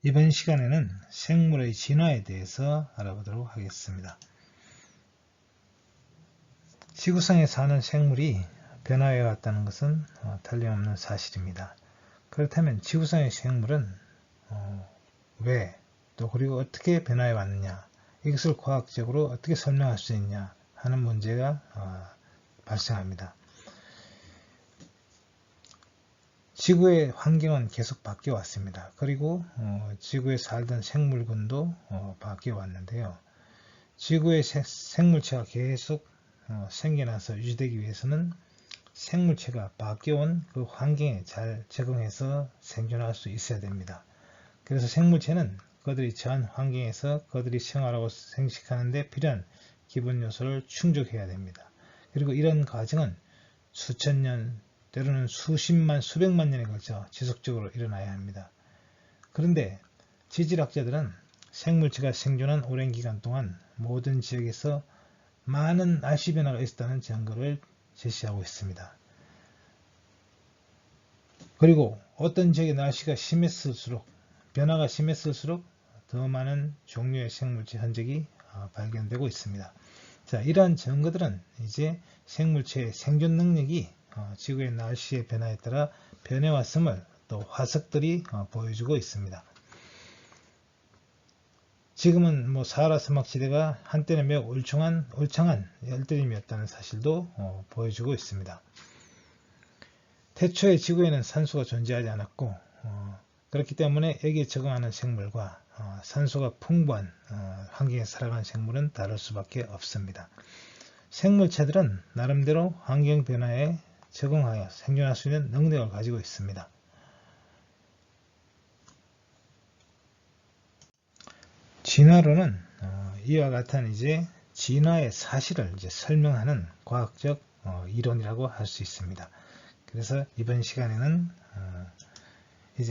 이번 시간에는 생물의 진화에 대해서 알아보도록 하겠습니다. 지구상에 사는 생물이 변화해 왔다는 것은 틀림없는 사실입니다. 그렇다면 지구상의 생물은 왜, 또 그리고 어떻게 변화해 왔느냐, 이것을 과학적으로 어떻게 설명할 수 있냐 하는 문제가 발생합니다. 지구의 환경은 계속 바뀌어 왔습니다. 그리고 지구에 살던 생물군도 바뀌어 왔는데요. 지구의 생물체가 계속 생겨나서 유지되기 위해서는 생물체가 바뀌어온 그 환경에 잘 적응해서 생존할 수 있어야 됩니다. 그래서 생물체는 그들이 처한 환경에서 그들이 생활하고 생식하는 데 필요한 기본 요소를 충족해야 됩니다. 그리고 이런 과정은 수천 년, 때로는 수십만, 수백만 년에 걸쳐 지속적으로 일어나야 합니다. 그런데 지질학자들은 생물체가 생존한 오랜 기간 동안 모든 지역에서 많은 날씨 변화가 있었다는 증거를 제시하고 있습니다. 그리고 어떤 지역의 날씨가 심했을수록, 변화가 심했을수록 더 많은 종류의 생물체 흔적이 발견되고 있습니다. 자, 이러한 증거들은 이제 생물체의 생존 능력이 지구의 날씨의 변화에 따라 변해왔음을 또 화석들이 보여주고 있습니다. 지금은 사하라 사막지대가 한때는 매우 울창한 열대림이었다는 사실도 보여주고 있습니다. 태초에 지구에는 산소가 존재하지 않았고 그렇기 때문에 여기에 적응하는 생물과 산소가 풍부한 환경에 살아가는 생물은 다를 수밖에 없습니다. 생물체들은 나름대로 환경 변화에 적응하여 생존할 수 있는 능력을 가지고 있습니다. 진화론은 이와 같은 진화의 사실을 설명하는 과학적 이론이라고 할 수 있습니다. 그래서 이번 시간에는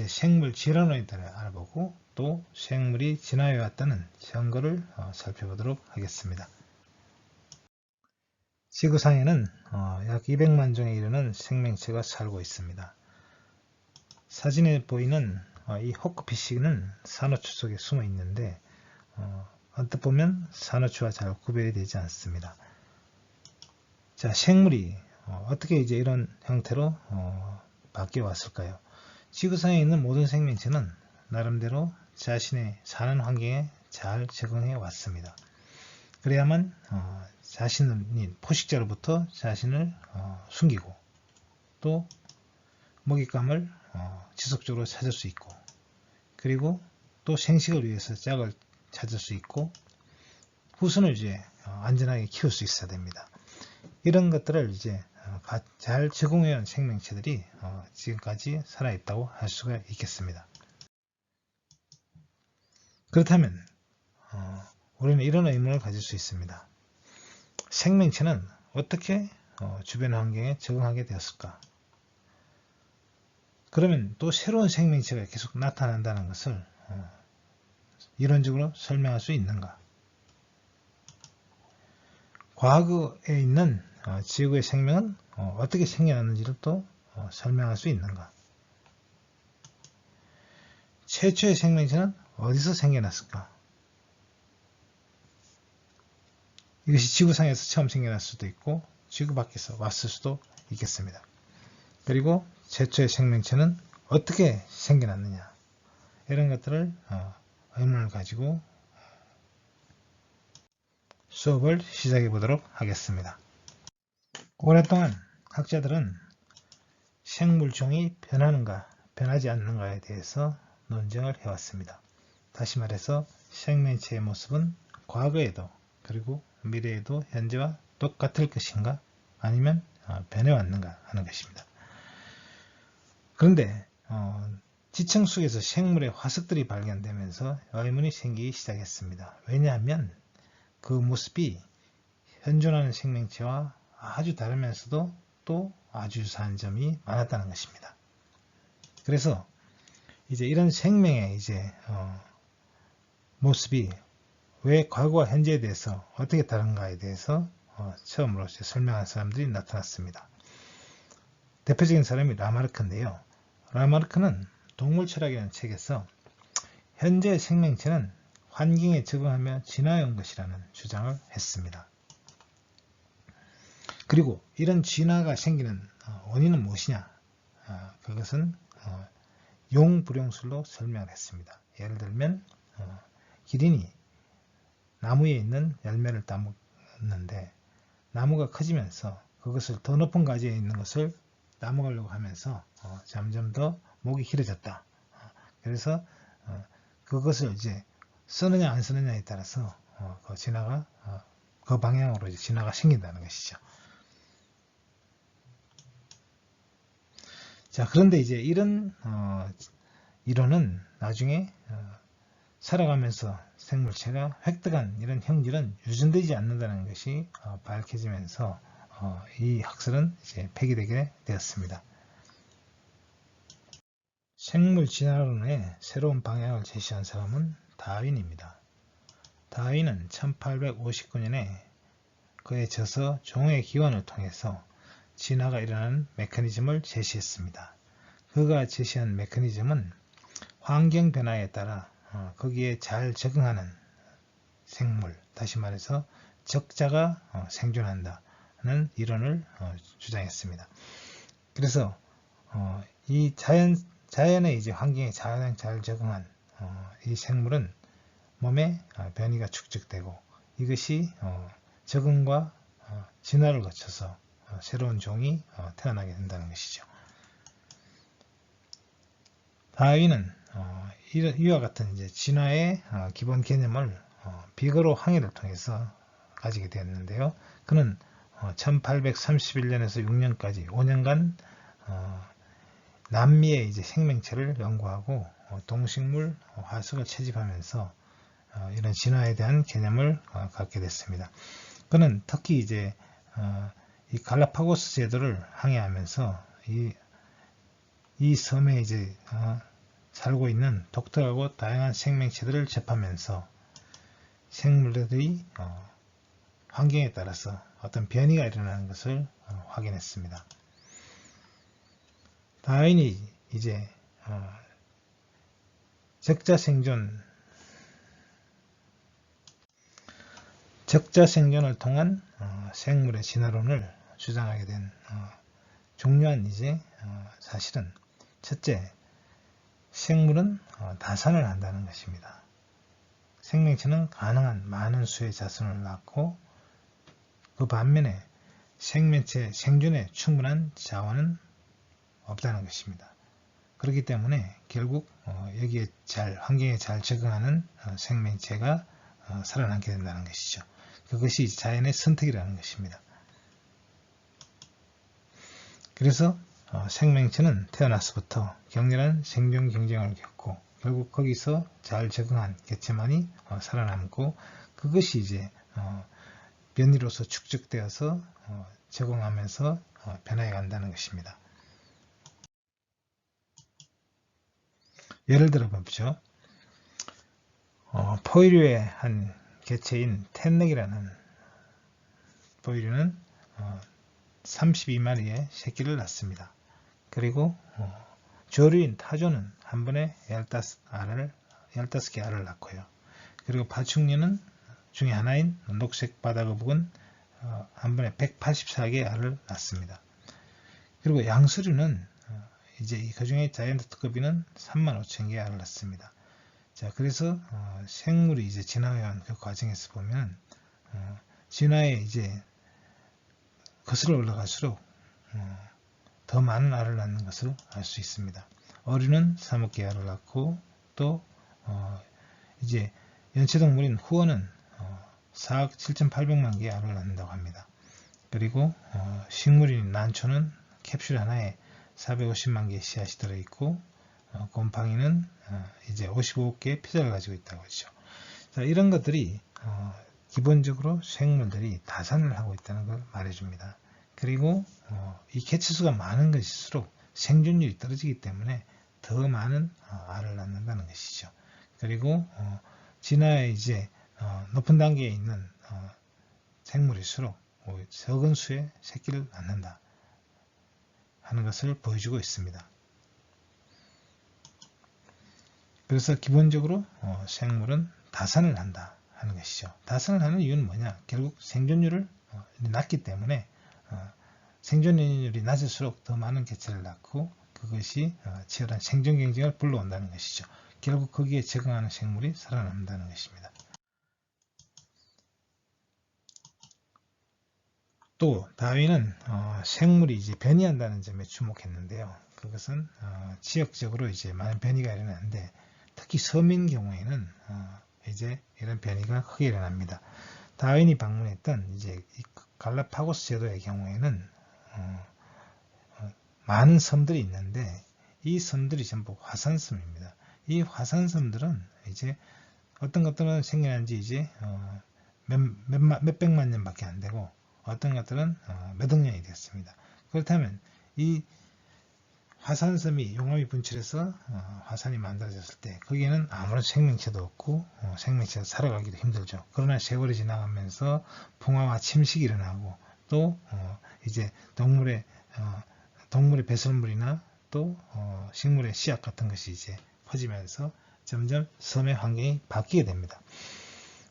생물 진화론에 따라 알아보고 또 생물이 진화해 왔다는 증거를 살펴보도록 하겠습니다. 지구상에는 약 200만 종에 이르는 생명체가 살고 있습니다. 사진에 보이는 이 호크피쉬는 산호초 속에 숨어 있는데 언뜻 보면 산호초와 잘 구별이 되지 않습니다. 자, 생물이 어떻게 이런 형태로 바뀌어 왔을까요? 지구상에 있는 모든 생명체는 나름대로 자신의 사는 환경에 잘 적응해 왔습니다. 그래야만 자신이 포식자로부터 자신을 숨기고 또 먹잇감을 지속적으로 찾을 수 있고 그리고 또 생식을 위해서 짝을 찾을 수 있고 후손을 안전하게 키울 수 있어야 됩니다. 이런 것들을 잘 적응해온 생명체들이 지금까지 살아있다고 할 수가 있겠습니다. 그렇다면 우리는 이런 의문을 가질 수 있습니다. 생명체는 어떻게 주변 환경에 적응하게 되었을까? 그러면 또 새로운 생명체가 계속 나타난다는 것을 이론적으로 설명할 수 있는가? 과거에 있는 지구의 생명은 어떻게 생겨났는지를 또 설명할 수 있는가? 최초의 생명체는 어디서 생겨났을까? 이것이 지구상에서 처음 생겨날 수도 있고 지구 밖에서 왔을 수도 있겠습니다. 그리고 최초의 생명체는 어떻게 생겨났느냐, 이런 것들을 의문을 가지고 수업을 시작해 보도록 하겠습니다. 오랫동안 학자들은 생물종이 변하는가 변하지 않는가에 대해서 논쟁을 해왔습니다. 다시 말해서 생명체의 모습은 과거에도 그리고 미래에도 현재와 똑같을 것인가 아니면 변해왔는가 하는 것입니다. 그런데 지층 속에서 생물의 화석들이 발견되면서 의문이 생기기 시작했습니다. 왜냐하면 그 모습이 현존하는 생명체와 아주 다르면서도 또 아주 유사한 점이 많았다는 것입니다. 그래서 이런 생명의 모습이 왜 과거와 현재에 대해서 어떻게 다른가에 대해서 처음으로 설명한 사람들이 나타났습니다. 대표적인 사람이 라마르크인데요. 라마르크는 동물철학이라는 책에서 현재 생명체는 환경에 적응하며 진화해온 것이라는 주장을 했습니다. 그리고 이런 진화가 생기는 원인은 무엇이냐? 그것은 용불용술로 설명을 했습니다. 예를 들면 기린이 나무에 있는 열매를 따먹는데 나무가 커지면서 그것을 더 높은 가지에 있는 것을 따먹으려고 하면서 점점 더 목이 길어졌다. 그래서 그것을 이제 쓰느냐 안 쓰느냐에 따라서 그 진화가 그 방향으로 이제 진화가 생긴다는 것이죠. 자, 그런데 이제 이런 이론은 나중에 살아가면서 생물체가 획득한 이런 형질은 유전되지 않는다는 것이 밝혀지면서 이 학설은 이제 폐기되게 되었습니다. 생물 진화론의 새로운 방향을 제시한 사람은 다윈입니다. 다윈은 1859년에 그의 저서 종의 기원을 통해서 진화가 일어나는 메커니즘을 제시했습니다. 그가 제시한 메커니즘은 환경 변화에 따라 거기에 잘 적응하는 생물, 다시 말해서 적자가 생존한다는 이론을 주장했습니다. 그래서 이 자연의 이제 환경에 잘 적응한 이 생물은 몸에 변이가 축적되고 이것이 적응과 진화를 거쳐서 새로운 종이 태어나게 된다는 것이죠. 다윈은 이와 같은 이제 진화의 기본 개념을 비거로 항해를 통해서 가지게 되었는데요. 그는 1831년에서 6년까지 5년간 남미의 이제 생명체를 연구하고 동식물 화석을 채집하면서 이런 진화에 대한 개념을 갖게 됐습니다. 그는 특히 이제 이 갈라파고스 제도를 항해하면서 이 섬에 이제 살고 있는 독특하고 다양한 생명체들을 접하면서 생물들이 환경에 따라서 어떤 변이가 일어나는 것을 확인했습니다. 다윈이 이제 적자 생존을 통한 생물의 진화론을 주장하게 된 중요한 이제 사실은 첫째, 생물은 다산을 한다는 것입니다. 생명체는 가능한 많은 수의 자손을 낳고 그 반면에 생명체 생존에 충분한 자원은 없다는 것입니다. 그렇기 때문에 결국 여기에 환경에 잘 적응하는 생명체가 살아남게 된다는 것이죠. 그것이 자연의 선택이라는 것입니다. 그래서 생명체는 태어나서부터 격렬한 생존 경쟁을 겪고 결국 거기서 잘 적응한 개체만이 살아남고 그것이 이제 변이로서 축적되어서 적응하면서 변화해 간다는 것입니다. 예를 들어 보죠. 포유류의 한 개체인 텐넥이라는 포유류는 32마리의 새끼를 낳습니다. 그리고 조류인 타조는 한 번에 15개 알을 낳고요. 그리고 파충류는 중에 하나인 녹색 바다거북은 한 번에 184개의 알을 낳습니다. 그리고 양서류는 이제 그 중에 자이언트급이는 35,000개의 알을 낳습니다. 자, 그래서 생물이 이제 진화해온 그 과정에서 보면 진화에 이제 거슬러 올라갈수록 더 많은 알을 낳는 것을 알 수 있습니다. 어류는 3억 개 알을 낳고 또 이제 연체동물인 후어는 4억 7,800만 개의 알을 낳는다고 합니다. 그리고 식물인 난초는 캡슐 하나에 450만 개의 씨앗이 들어있고 곰팡이는 이제 55개의 피자를 가지고 있다고 하죠. 자, 이런 것들이 기본적으로 생물들이 다산을 하고 있다는 걸 말해줍니다. 그리고 이 개체수가 많은 것일수록 생존율이 떨어지기 때문에 더 많은 알을 낳는다는 것이죠. 그리고 진화에 이제 높은 단계에 있는 생물일수록 적은 수의 새끼를 낳는다 하는 것을 보여주고 있습니다. 그래서 기본적으로 생물은 다산을 한다 하는 것이죠. 다산을 하는 이유는 뭐냐? 결국 생존율을 낮기 때문에 생존율이 낮을수록 더 많은 개체를 낳고 그것이 치열한 생존 경쟁을 불러온다는 것이죠. 결국 거기에 적응하는 생물이 살아남는다는 것입니다. 또 다윈은 생물이 이제 변이한다는 점에 주목했는데요. 그것은 지역적으로 이제 많은 변이가 일어나는데 특히 섬인 경우에는 이제 이런 변이가 크게 일어납니다. 다윈이 방문했던 이제 갈라파고스 제도의 경우에는 많은 섬들이 있는데 이 섬들이 전부 화산섬입니다. 이 화산섬들은 이제 어떤 것들은 생겨난 지 이제 몇백만 년밖에 안 되고 어떤 것들은 몇 억 년이 됐습니다. 그렇다면 이 화산섬이 용암이 분출해서 화산이 만들어졌을 때 거기에는 아무런 생명체도 없고 생명체가 살아가기도 힘들죠. 그러나 세월이 지나가면서 풍화와 침식이 일어나고 또 이제 동물의 배설물이나 또 식물의 씨앗 같은 것이 이제 퍼지면서 점점 섬의 환경이 바뀌게 됩니다.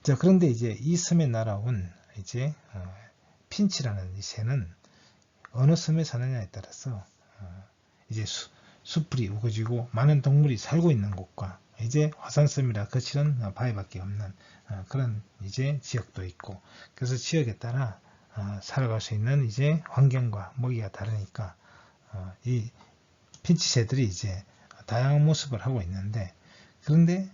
자, 그런데 이제 이 섬에 날아온 이제 핀치라는 이 새는 어느 섬에 사느냐에 따라서 이제 수풀이 우거지고 많은 동물이 살고 있는 곳과 이제 화산섬이라 거칠은 바위밖에 없는 그런 이제 지역도 있고, 그래서 지역에 따라 살아갈 수 있는 이제 환경과 먹이가 다르니까 이 핀치새들이 이제 다양한 모습을 하고 있는데, 그런데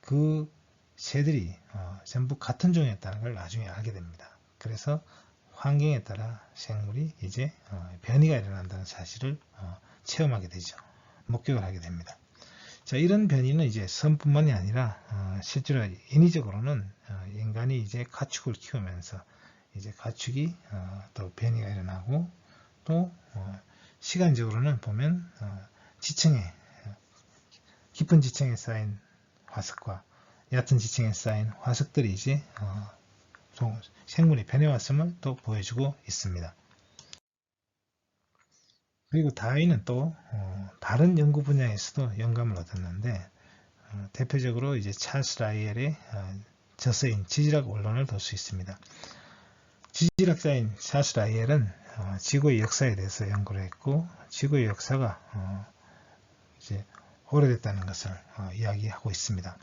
그 새들이 전부 같은 종이었다는 걸 나중에 알게 됩니다. 그래서 환경에 따라 생물이 이제 변이가 일어난다는 사실을 체험하게 되죠. 목격을 하게 됩니다. 자, 이런 변이는 이제 섬뿐만이 아니라 실제로 인위적으로는 인간이 이제 가축을 키우면서 이제 가축이 또 변이가 일어나고, 또 시간적으로는 보면 지층에 깊은 지층에 쌓인 화석과 얕은 지층에 쌓인 화석들이 이제 생물이 변해왔음을 또 보여주고 있습니다. 그리고 다윈은 또 다른 연구 분야에서도 영감을 얻었는데 대표적으로 이제 찰스 라이엘의 저서인 지질학 원론을 볼 수 있습니다. 지질학자인 찰스 라이엘은 지구의 역사에 대해서 연구를 했고, 지구의 역사가 이제 오래됐다는 것을 이야기하고 있습니다.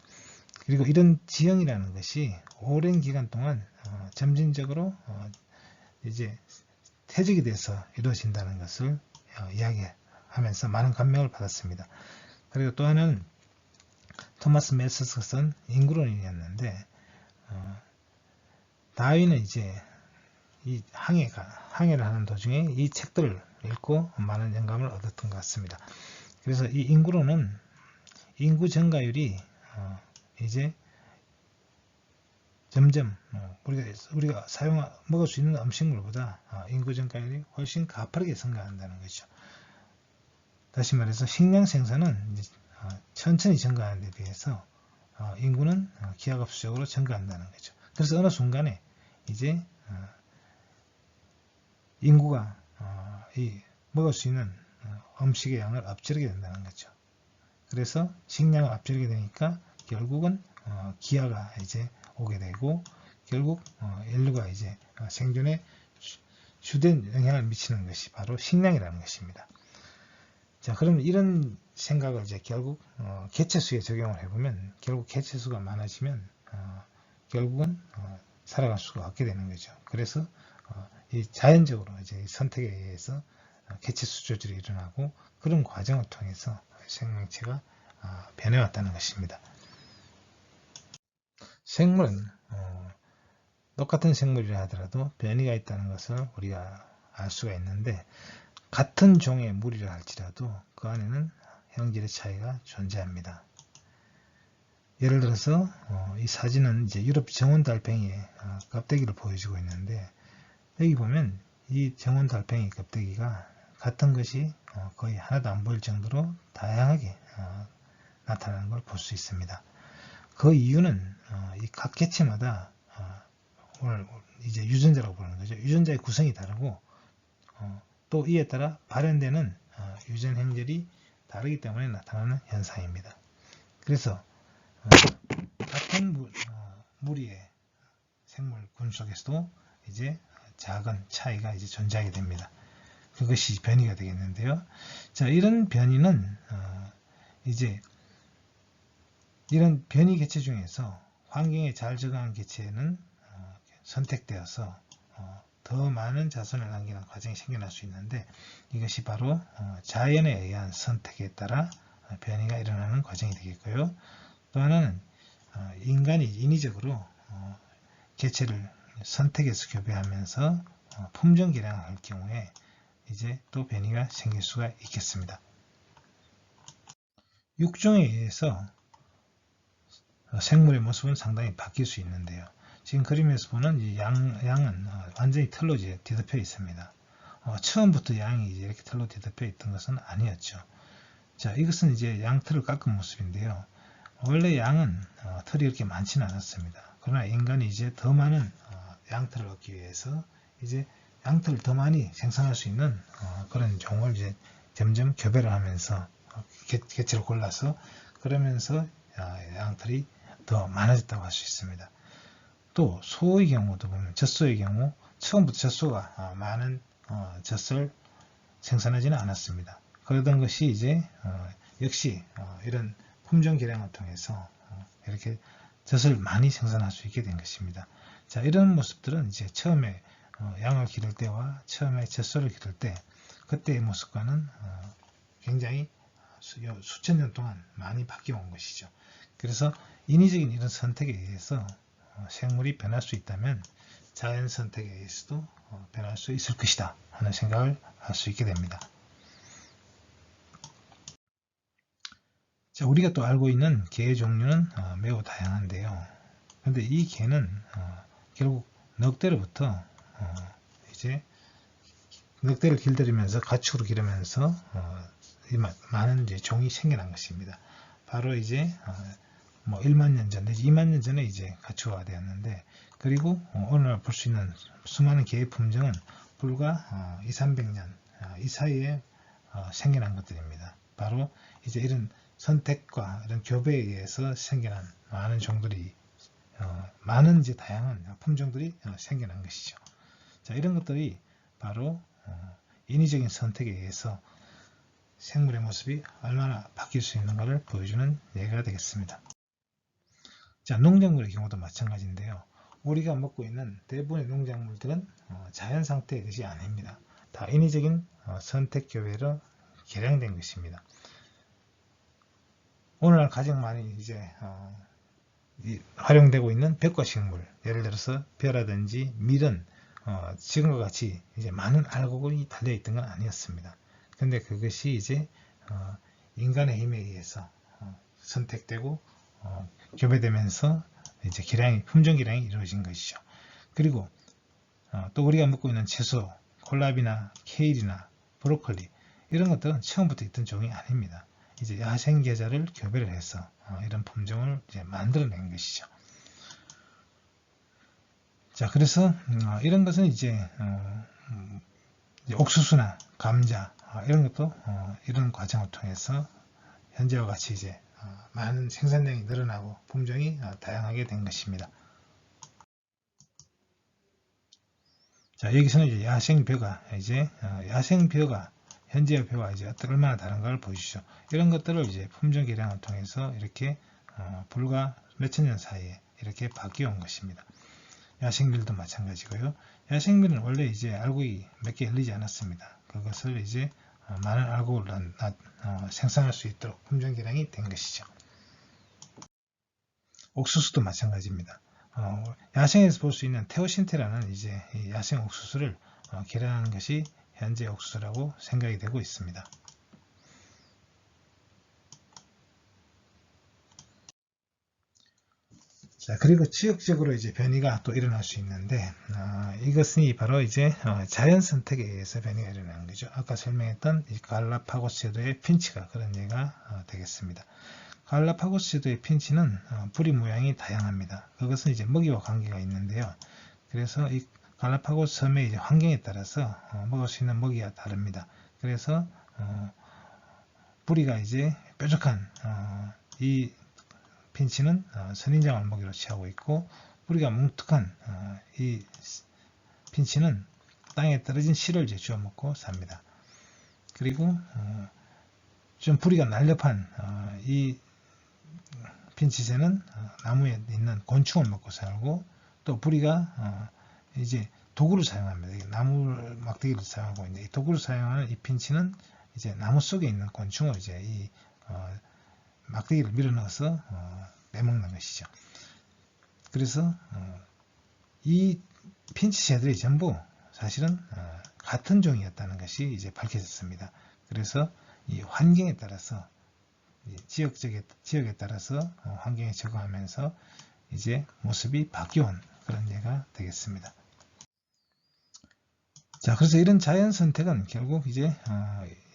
그리고 이런 지형이라는 것이 오랜 기간 동안 점진적으로 이제 퇴적이 돼서 이루어진다는 것을 이야기하면서 많은 감명을 받았습니다. 그리고 또 하나는 토마스 멜서스가 쓴 인구론이었는데, 다윈은 이제 이 항해를 하는 도중에 이 책들을 읽고 많은 영감을 얻었던 것 같습니다. 그래서 이 인구론은 인구 증가율이 이제 점점 우리가 먹을 수 있는 음식물보다 인구 증가율이 훨씬 가파르게 증가한다는 거죠. 다시 말해서 식량 생산은 이제 천천히 증가하는 데 비해서 인구는 기하급수적으로 증가한다는 거죠. 그래서 어느 순간에 이제 인구가 먹을 수 있는 음식의 양을 앞지르게 된다는 거죠. 그래서 식량을 앞지르게 되니까 결국은 기아가 이제 오게 되고, 결국 인류가 이제 생존에 주된 영향을 미치는 것이 바로 식량이라는 것입니다. 자, 그럼 이런 생각을 이제 결국 개체수에 적용을 해보면, 결국 개체수가 많아지면 결국은 살아갈 수가 없게 되는 거죠. 그래서 이 자연적으로 이제 선택에 의해서 개체수 조절이 일어나고, 그런 과정을 통해서 생명체가 변해왔다는 것입니다. 생물은 똑같은 생물이라 하더라도 변이가 있다는 것을 우리가 알 수가 있는데, 같은 종의 물이라 할지라도 그 안에는 형질의 차이가 존재합니다. 예를 들어서 이 사진은 이제 유럽 정원 달팽이의 껍데기를 보여주고 있는데, 여기 보면 이 정원 달팽이 껍데기가 같은 것이 거의 하나도 안 보일 정도로 다양하게 나타나는 걸 볼 수 있습니다. 그 이유는 이 각 개체마다 오늘 이제 유전자라고 부르는 거죠. 유전자의 구성이 다르고 또 이에 따라 발현되는 유전 행렬이 다르기 때문에 나타나는 현상입니다. 그래서 같은 무리의 생물군 속에서도 이제 작은 차이가 이제 존재하게 됩니다. 그것이 변이가 되겠는데요. 자, 이런 변이는 이제 이런 변이 개체 중에서 환경에 잘 적응한 개체는 선택되어서 더 많은 자손을 남기는 과정이 생겨날 수 있는데, 이것이 바로 자연에 의한 선택에 따라 변이가 일어나는 과정이 되겠고요. 또 하나는 인간이 인위적으로 개체를 선택해서 교배하면서 품종 개량을 할 경우에 이제 또 변이가 생길 수가 있겠습니다. 육종에 의해서 생물의 모습은 상당히 바뀔 수 있는데요. 지금 그림에서 보는 양은 완전히 털로 뒤덮여 있습니다. 처음부터 양이 이렇게 털로 뒤덮여 있던 것은 아니었죠. 자, 이것은 이제 양털을 깎은 모습인데요. 원래 양은 털이 이렇게 많지는 않았습니다. 그러나 인간이 이제 더 많은 양털을 얻기 위해서 이제 양털을 더 많이 생산할 수 있는 그런 종을 이제 점점 교배를 하면서 개체를 골라서, 그러면서 양털이 더 많아졌다고 할 수 있습니다. 또 소의 경우도 보면, 젖소의 경우 처음부터 젖소가 많은 젖을 생산하지는 않았습니다. 그러던 것이 이제 역시 이런 품종 개량을 통해서 이렇게 젖을 많이 생산할 수 있게 된 것입니다. 자, 이런 모습들은 이제 처음에 양을 기를 때와 처음에 젖소를 기를 때, 그때의 모습과는 굉장히 수천 년 동안 많이 바뀌어 온 것이죠. 그래서 인위적인 이런 선택에 의해서 생물이 변할 수 있다면 자연 선택에 의해서도 변할 수 있을 것이다 하는 생각을 할 수 있게 됩니다. 자, 우리가 또 알고 있는 개의 종류는 매우 다양한데요. 그런데 이 개는 결국 넉대로부터 이제 넉대를 길들이면서 가축으로 기르면서 많은 이제 종이 생겨난 것입니다. 바로 이제 1만 년 전 내지 2만 년 전에 이제 가축화가 되었는데, 그리고 오늘날 볼 수 있는 수많은 개의 품종은 불과 200~300년 이 사이에 생겨난 것들입니다. 바로 이제 이런 선택과 이런 교배에 의해서 생겨난 많은 종들이 많은 이제 다양한 품종들이 생겨난 것이죠. 자, 이런 것들이 바로 인위적인 선택에 의해서 생물의 모습이 얼마나 바뀔 수 있는가를 보여주는 예가 되겠습니다. 자, 농작물의 경우도 마찬가지인데요. 우리가 먹고 있는 대부분의 농작물들은 자연 상태의 것이 아닙니다. 다 인위적인 선택 교배로 개량된 것입니다. 오늘날 가장 많이 이제 활용되고 있는 벽과식물, 예를 들어서 벼라든지 밀은 지금과 같이 이제 많은 알곡이 달려 있던 건 아니었습니다. 근데 그것이 이제 인간의 힘에 의해서 선택되고 교배되면서 이제 품종 개량이 이루어진 것이죠. 그리고 또 우리가 먹고 있는 채소, 콜라비나 케일이나 브로콜리, 이런 것들은 처음부터 있던 종이 아닙니다. 이제 야생 계절을 교배를 해서 이런 품종을 이제 만들어낸 것이죠. 자, 그래서 이런 것은 이제 옥수수나 감자 이런 것도 이런 과정을 통해서 현재와 같이 이제 많은 생산량이 늘어나고 품종이 다양하게 된 것입니다. 자, 여기서는 이제 야생벼가 현재의 벼와 이제 얼마나 다른가를 보여주죠. 이런 것들을 이제 품종 개량을 통해서 이렇게 불과 몇천 년 사이에 이렇게 바뀌어 온 것입니다. 야생밀도 마찬가지고요. 야생밀은 원래 이제 알곡이 몇 개 열리지 않았습니다. 그것을 이제 많은 알곡을 생산할 수 있도록 품종 개량이 된 것이죠. 옥수수도 마찬가지입니다. 야생에서 볼 수 있는 테오신테라는 이제 야생 옥수수를 개량한 것이 현재 옥수수라고 생각이 되고 있습니다. 자, 그리고 지역적으로 이제 변이가 또 일어날 수 있는데, 이것이 바로 이제 자연 선택에 의해서 변이가 일어나는 거죠. 아까 설명했던 이 갈라파고스제도의 핀치가 그런 예가 되겠습니다. 갈라파고스제도의 핀치는 부리 모양이 다양합니다. 그것은 이제 먹이와 관계가 있는데요. 그래서 이 갈라파고스 섬의 이제 환경에 따라서 먹을 수 있는 먹이가 다릅니다. 그래서 부리가 이제 뾰족한 이 핀치는 선인장을 먹이로 취하고 있고, 뿌리가 뭉툭한 이 핀치는 땅에 떨어진 실을 이제 주워 먹고 삽니다. 그리고 좀 뿌리가 날렵한 이 핀치새는 나무에 있는 곤충을 먹고 살고, 또 뿌리가 이제 도구를 사용합니다. 나무 막대기를 사용하고 있는데, 이 도구를 사용하는 이 핀치는 이제 나무 속에 있는 곤충을 이제 이 막대기를 밀어 넣어서 빼먹는 것이죠. 그래서 이 핀치새들이 전부 사실은 같은 종이었다는 것이 이제 밝혀졌습니다. 그래서 이 환경에 따라서 지역에 따라서 환경에 적응하면서 이제 모습이 바뀌어온 그런 예가 되겠습니다. 자, 그래서 이런 자연 선택은 결국 이제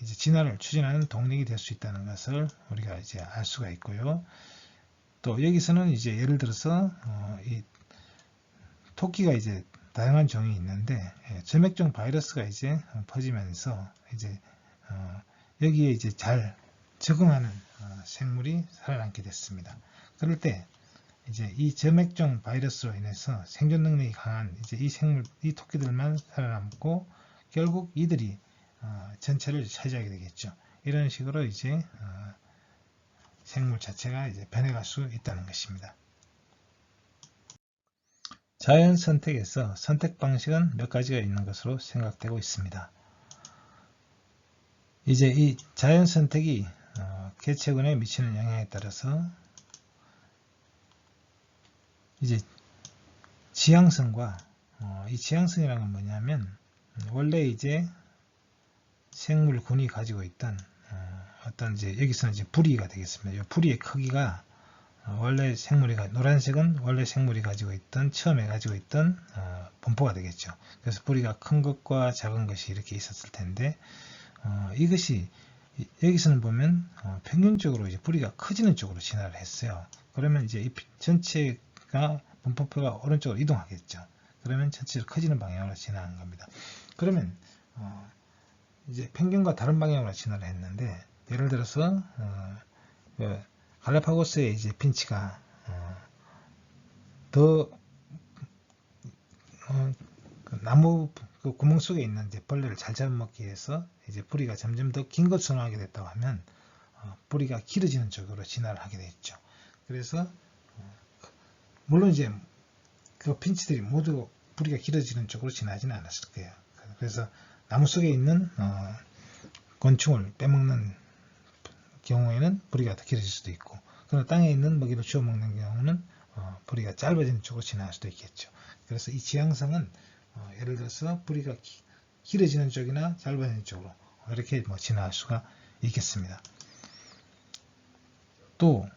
진화를 추진하는 동력이 될 수 있다는 것을 우리가 이제 알 수가 있고요. 또 여기서는 이제 예를 들어서 이 토끼가 이제 다양한 종이 있는데, 점액종 바이러스가 이제 퍼지면서 이제 여기에 이제 잘 적응하는 생물이 살아남게 됐습니다. 그럴 때 이제 이 점액종 바이러스로 인해서 생존 능력이 강한 이제 이 토끼들만 살아남고, 결국 이들이 전체를 차지하게 되겠죠. 이런 식으로 이제 생물 자체가 이제 변해갈 수 있다는 것입니다. 자연 선택에서 선택 방식은 몇 가지가 있는 것으로 생각되고 있습니다. 이제 이 자연 선택이 개체군에 미치는 영향에 따라서 이제 지향성과 이 지향성이라는 건 뭐냐면, 원래 이제 생물군이 가지고 있던 어떤 이제 여기서는 이제 부리가 되겠습니다. 이 부리의 크기가 원래 노란색은 원래 생물이 가지고 있던, 처음에 가지고 있던 분포가 되겠죠. 그래서 부리가 큰 것과 작은 것이 이렇게 있었을 텐데, 이것이 여기서는 보면 평균적으로 이제 부리가 커지는 쪽으로 진화를 했어요. 그러면 이제 이 전체가 분포표가 오른쪽으로 이동하겠죠. 그러면 전체적으로 커지는 방향으로 진화한 겁니다. 그러면 이제 평균과 다른 방향으로 진화를 했는데, 예를 들어서 갈라파고스의 이제 핀치가 더 나무 그 구멍 속에 있는 이제 벌레를 잘 잡아먹기 위해서 이제 뿌리가 점점 더 긴 것을 선호하게 됐다고 하면 뿌리가 길어지는 쪽으로 진화를 하게 됐죠. 그래서 물론 이제 그 핀치들이 모두 뿌리가 길어지는 쪽으로 진화하지는 않았을 거예요. 그래서 나무 속에 있는 곤충을 빼먹는 경우에는 뿌리가 더 길어질 수도 있고, 그러나 땅에 있는 먹이를 주워 먹는 경우는 뿌리가 짧아지는 쪽으로 진화할 수도 있겠죠. 그래서 이 지향성은 예를 들어서 뿌리가 길어지는 쪽이나 짧아지는 쪽으로 이렇게 진화할 수가 있겠습니다. 또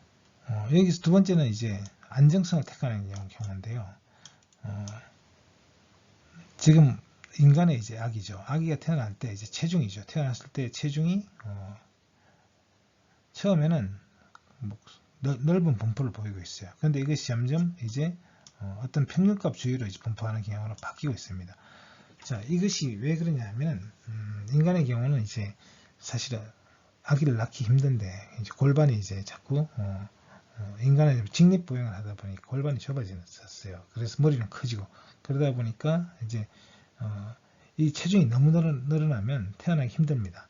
여기서 두 번째는 이제 안정성을 택하는 경우인데요. 지금 인간의 이제 아기죠. 아기가 태어날 때 이제 체중이죠. 태어났을 때 체중이 처음에는 넓은 분포를 보이고 있어요. 그런데 이것이 점점 이제 어떤 평균값 주위로 이제 분포하는 경향으로 바뀌고 있습니다. 자, 이것이 왜 그러냐면 인간의 경우는 이제 사실은 아기를 낳기 힘든데 이제 골반이 이제 자꾸 인간은 직립보행을 하다 보니 골반이 좁아졌어요. 그래서 머리는 커지고, 그러다 보니까 이제 이 체중이 너무 늘어나면 태어나기 힘듭니다.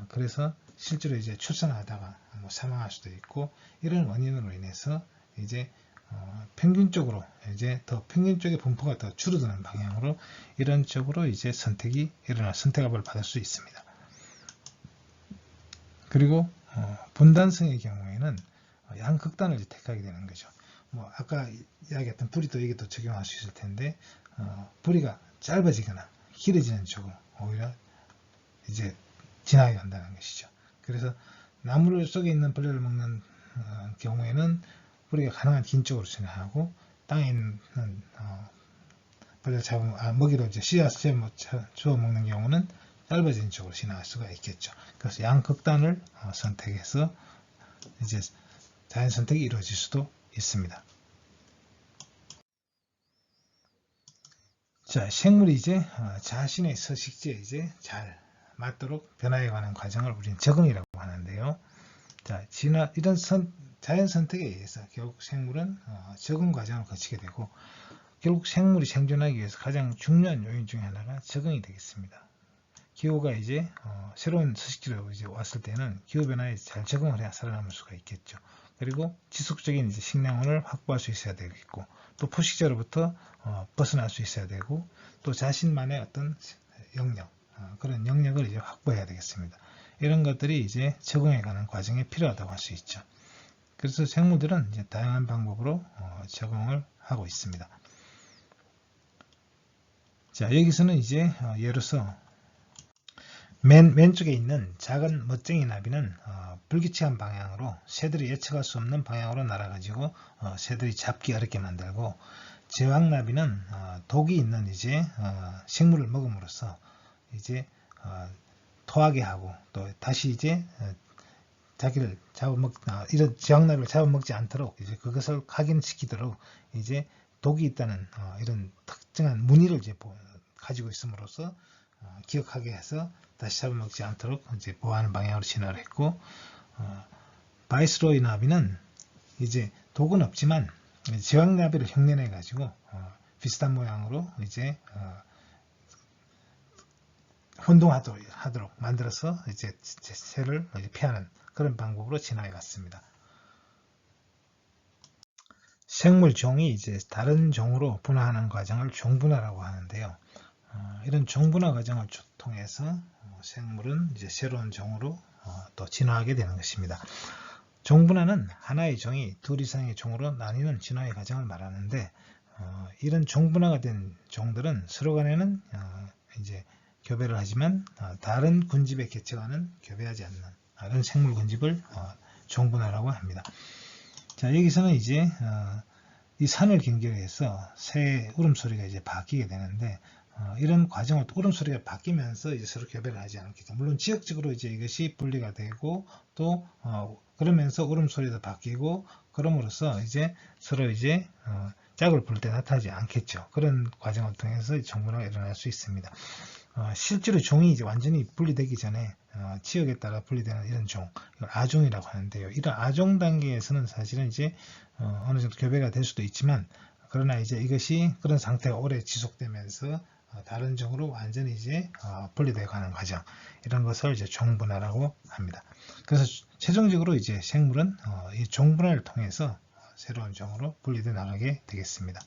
그래서 실제로 이제 출산하다가 사망할 수도 있고, 이런 원인으로 인해서 이제 평균적으로 이제 더 평균 쪽의 분포가 더 줄어드는 방향으로 이런 쪽으로 이제 선택압을 받을 수 있습니다. 그리고 분단성의 경우에는 양극단을 택하게 되는 거죠. 아까 이야기했던 부리도 여기도 적용할 수 있을 텐데, 부리가 짧아지거나 길어지는 쪽으로 오히려 이제 진화해 간다는 것이죠. 그래서 나무 속에 있는 벌레를 먹는 경우에는 뿌리가 가능한 긴 쪽으로 진화하고, 땅에 있는 벌레를 먹이로 이제 씨앗을 주워 먹는 경우는 짧아지는 쪽으로 진화할 수가 있겠죠. 그래서 양극단을 선택해서 이제 자연 선택이 이루어질 수도 있습니다. 자, 생물이 이제 자신의 서식지에 이제 잘 맞도록 변화해가는 과정을 우리는 적응이라고 하는데요. 자, 이런 자연 선택에 의해서 결국 생물은 적응 과정을 거치게 되고, 결국 생물이 생존하기 위해서 가장 중요한 요인 중에 하나가 적응이 되겠습니다. 기후가 이제 새로운 서식지로 이제 왔을 때는 기후 변화에 잘 적응을 해야 살아남을 수가 있겠죠. 그리고 지속적인 이제 식량원을 확보할 수 있어야 되겠고, 또 포식자로부터 벗어날 수 있어야 되고, 또 자신만의 어떤 영역, 그런 영역을 이제 확보해야 되겠습니다. 이런 것들이 이제 적응해가는 과정에 필요하다고 할 수 있죠. 그래서 생물들은 이제 다양한 방법으로 적응을 하고 있습니다. 자, 여기서는 이제 예로서 왼쪽에 있는 작은 멋쟁이 나비는 불규칙한 방향으로 새들이 예측할 수 없는 방향으로 날아가지고 새들이 잡기 어렵게 만들고, 제왕나비는 독이 있는 이제 식물을 먹음으로써 이제 토하게 하고, 또 다시 이제 자기를 이런 제왕나비를 잡아먹지 않도록 이제 그것을 각인시키도록 이제 독이 있다는 이런 특정한 무늬를 이제 가지고 있음으로써 기억하게 해서 다시 잡아먹지 않도록 이제 보호하는 방향으로 진화를 했고, 바이스로이 나비는 이제 독은 없지만 제왕나비를 흉내내 가지고 비슷한 모양으로 이제 혼동하도록 만들어서 이제 새를 피하는 그런 방법으로 진화해 갔습니다. 생물 종이 이제 다른 종으로 분화하는 과정을 종분화라고 하는데요. 이런 종분화 과정을 통해서 생물은 이제 새로운 종으로 또 진화하게 되는 것입니다. 종분화는 하나의 종이 둘 이상의 종으로 나뉘는 진화의 과정을 말하는데, 이런 종분화가 된 종들은 서로 간에는 이제 교배를 하지만 다른 군집의 개체와는 교배하지 않는 이런 생물 군집을 종분화라고 합니다. 자, 여기서는 이제 이 산을 경계해서 새의 울음소리가 이제 바뀌게 되는데, 이런 과정을 울음소리가 바뀌면서 이제 서로 교배를 하지 않겠죠. 물론 지역적으로 이제 이것이 분리가 되고, 또 그러면서 울음소리도 바뀌고, 그럼으로써 이제 서로 이제 짝을 부를 때 나타나지 않겠죠. 그런 과정을 통해서 종분화가 일어날 수 있습니다. 실제로 종이 이제 완전히 분리되기 전에 지역에 따라 분리되는 이런 종, 이걸 아종이라고 하는데요. 이런 아종 단계에서는 사실은 이제 어느 정도 교배가 될 수도 있지만, 그러나 이제 이것이 그런 상태가 오래 지속되면서 다른 종으로 완전히 이제 분리되어 가는 과정, 이런 것을 이제 종분화라고 합니다. 그래서 최종적으로 이제 생물은 이 종분화를 통해서 새로운 종으로 분리되어 나가게 되겠습니다.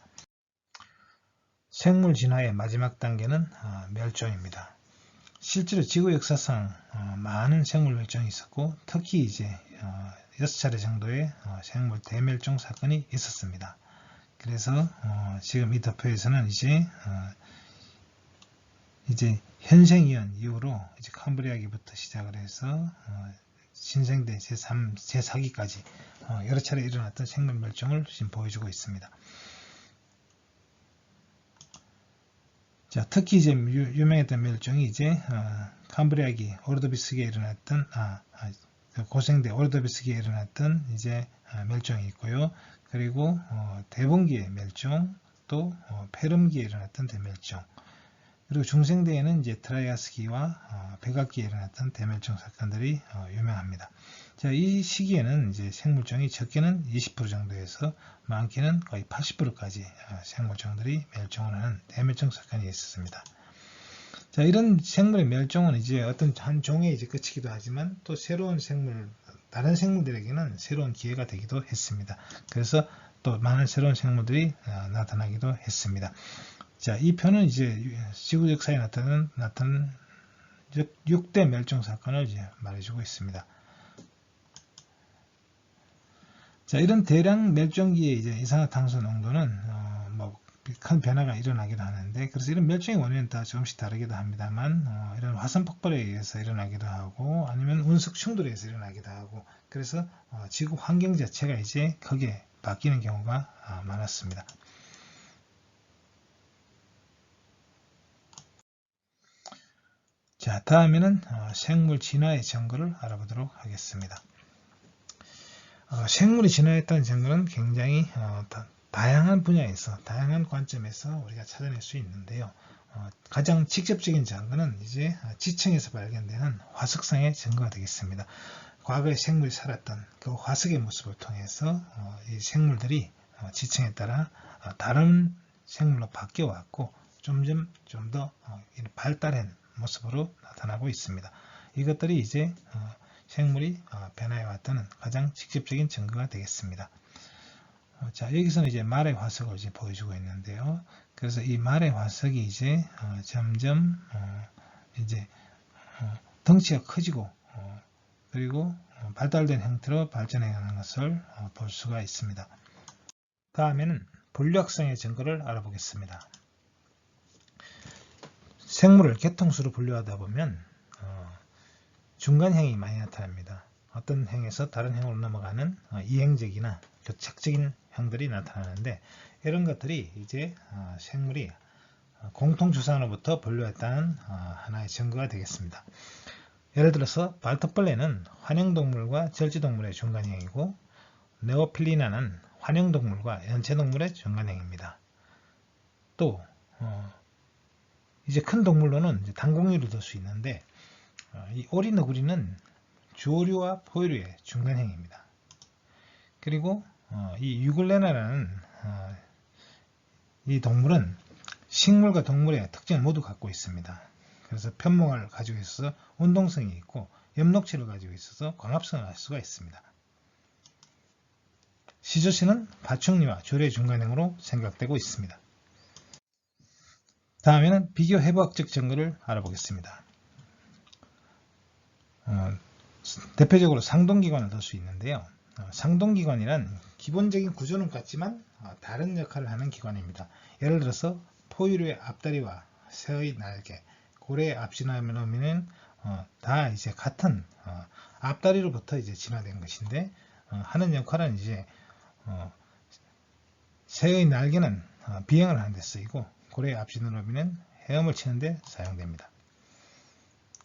생물 진화의 마지막 단계는 멸종입니다. 실제로 지구 역사상 많은 생물 멸종이 있었고, 특히 이제 6차례 정도의 생물 대멸종 사건이 있었습니다. 그래서 지금 이 도표에서는 이제 현생이온 이후로 이제 캄브리아기부터 시작을 해서 신생대 제3, 제4기까지 여러 차례 일어났던 생물 멸종을 지금 보여주고 있습니다. 자, 특히 이제 유명했던 멸종이 이제 캄브리아기 오르도비스기에 일어났던 고생대 오르도비스기에 일어났던 이제 멸종이 있고요. 그리고 대봉기의 멸종, 또 페름기에 일어났던 대멸종, 그리고 중생대에는 이제 트라이아스기와 백악기에 일어났던 대멸종 사건들이 유명합니다. 자, 이 시기에는 이제 생물종이 적게는 20% 정도에서 많게는 거의 80%까지 생물종들이 멸종을 하는 대멸종 사건이 있었습니다. 자, 이런 생물의 멸종은 이제 어떤 한 종에 이제 그치기도 하지만, 또 새로운 생물, 다른 생물들에게는 새로운 기회가 되기도 했습니다. 그래서 또 많은 새로운 생물들이 나타나기도 했습니다. 자, 이 편은 이제 지구 역사에 나타난 6대 멸종 사건을 이제 말해주고 있습니다. 자, 이런 대량 멸종기의 이제 이산화탄소 농도는 큰 변화가 일어나기도 하는데, 그래서 이런 멸종의 원인은 다 조금씩 다르기도 합니다만, 이런 화산 폭발에 의해서 일어나기도 하고, 아니면 운석 충돌에 의해서 일어나기도 하고, 그래서 지구 환경 자체가 이제 크게 바뀌는 경우가 많았습니다. 자, 다음에는 생물 진화의 증거를 알아보도록 하겠습니다. 생물이 진화했다는 증거는 굉장히 다양한 분야에서, 다양한 관점에서 우리가 찾아낼 수 있는데요. 가장 직접적인 증거는 이제 지층에서 발견되는 화석상의 증거가 되겠습니다. 과거에 생물이 살았던 그 화석의 모습을 통해서 이 생물들이 지층에 따라 다른 생물로 바뀌어 왔고 좀 더 발달한 모습으로 나타나고 있습니다. 이것들이 이제 생물이 변화해 왔다는 가장 직접적인 증거가 되겠습니다. 자, 여기서는 이제 말의 화석을 이제 보여주고 있는데요. 그래서 이 말의 화석이 이제 점점 이제 덩치가 커지고 그리고 발달된 형태로 발전해 가는 것을 볼 수가 있습니다. 다음에는 분류학성의 증거를 알아보겠습니다. 생물을 계통수로 분류하다 보면 중간형이 많이 나타납니다. 어떤 형에서 다른 형으로 넘어가는 이행적이나 교착적인 형들이 나타나는데 이런 것들이 이제 생물이 공통주상으로부터 분류했다는 하나의 증거가 되겠습니다. 예를 들어서 발톱벌레는 환영동물과 절지동물의 중간형이고 네오필리나는 환영동물과 연체동물의 중간형입니다. 또 이제 큰 동물로는 이제 단공류를 들 수 있는데 이 오리너구리는 주어류와 포유류의 중간형입니다. 그리고 이 유글레나라는 이 동물은 식물과 동물의 특징을 모두 갖고 있습니다. 그래서 편목을 가지고 있어서 운동성이 있고 엽록체를 가지고 있어서 광합성을 할 수가 있습니다. 시조씨는 파충류와 조류의 중간형으로 생각되고 있습니다. 다음에는 비교 해부학적 증거를 알아보겠습니다. 대표적으로 상동기관을 들 수 있는데요. 상동기관이란 기본적인 구조는 같지만 다른 역할을 하는 기관입니다. 예를 들어서 포유류의 앞다리와 새의 날개, 고래의 앞지느러미는 다 이제 같은 앞다리로부터 이제 진화된 것인데 하는 역할은 이제 새의 날개는 비행을 하는 데 쓰이고 고래의 앞지느러미는 헤엄을 치는 데 사용됩니다.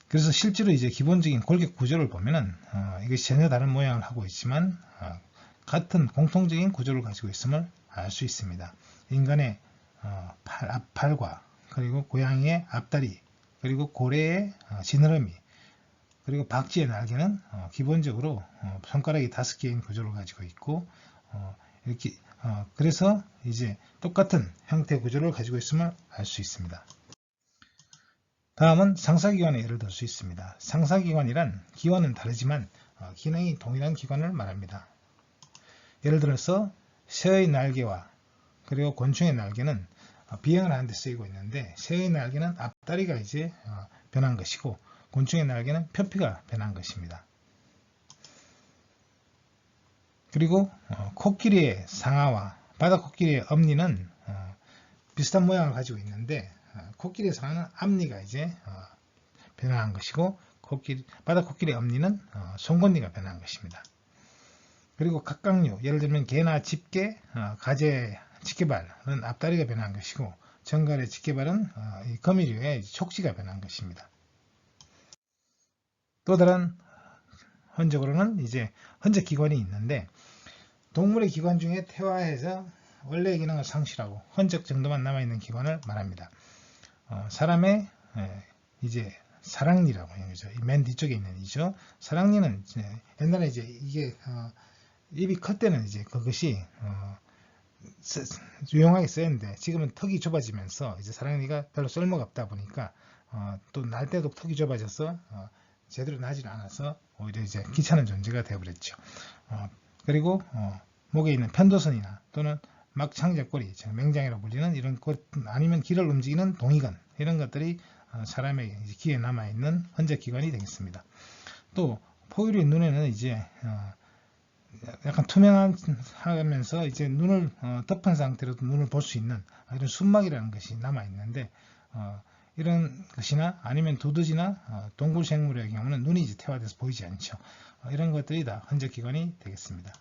그래서 실제로 이제 기본적인 골격 구조를 보면은 이것이 전혀 다른 모양을 하고 있지만 같은 공통적인 구조를 가지고 있음을 알 수 있습니다. 인간의 앞팔과 그리고 고양이의 앞다리 그리고 고래의 지느러미 그리고 박쥐의 날개는 기본적으로 손가락이 5개인 구조를 가지고 있고 이렇게 그래서 이제 똑같은 형태 구조를 가지고 있음을 알 수 있습니다. 다음은 상사기관의 예를 들 수 있습니다. 상사기관이란 기관은 다르지만 기능이 동일한 기관을 말합니다. 예를 들어서 새의 날개와 그리고 곤충의 날개는 비행을 하는 데 쓰이고 있는데 새의 날개는 앞다리가 이제 변한 것이고 곤충의 날개는 표피가 변한 것입니다. 그리고 코끼리의 상아와 바다코끼리의 엄니는 비슷한 모양을 가지고 있는데 코끼리의 상아는 앞니가 이제 변화한 것이고 바다코끼리의 엄니는 송곳니가 변한 것입니다. 그리고 각각류, 예를 들면 개나 집게, 가재, 집게발은 앞다리가 변한 것이고 정갈의 집게발은 이 거미류의 촉지가 변한 것입니다. 또 다른 흔적으로는 이제 흔적기관이 있는데 동물의 기관 중에 퇴화해서 원래의 기능을 상실하고 흔적 정도만 남아있는 기관을 말합니다. 사람의 이제 사랑니라고 해요. 맨 뒤쪽에 있는 이죠. 사랑니는 옛날에 이제 이게 입이 클 때는 이제 그것이 유용하게 쓰였는데 지금은 턱이 좁아지면서 이제 사랑니가 별로 쓸모가 없다 보니까 또 날 때도 턱이 좁아져서 제대로 나질 않아서 오히려 이제 귀찮은 존재가 되어버렸죠. 그리고 목에 있는 편도선이나 또는 막창자꼬리, 맹장이라고 불리는 이런 것 아니면 기를 움직이는 동의관 이런 것들이 사람의 귀에 남아있는 흔적기관이 되겠습니다. 또 포유류 눈에는 이제 약간 투명하면서 이제 눈을 덮은 상태로도 눈을 볼 수 있는 이런 순막이라는 것이 남아있는데 이런 것이나 아니면 두더지나 동굴생물의 경우는 눈이 이제 퇴화돼서 보이지 않죠. 이런 것들이 다 흔적기관이 되겠습니다.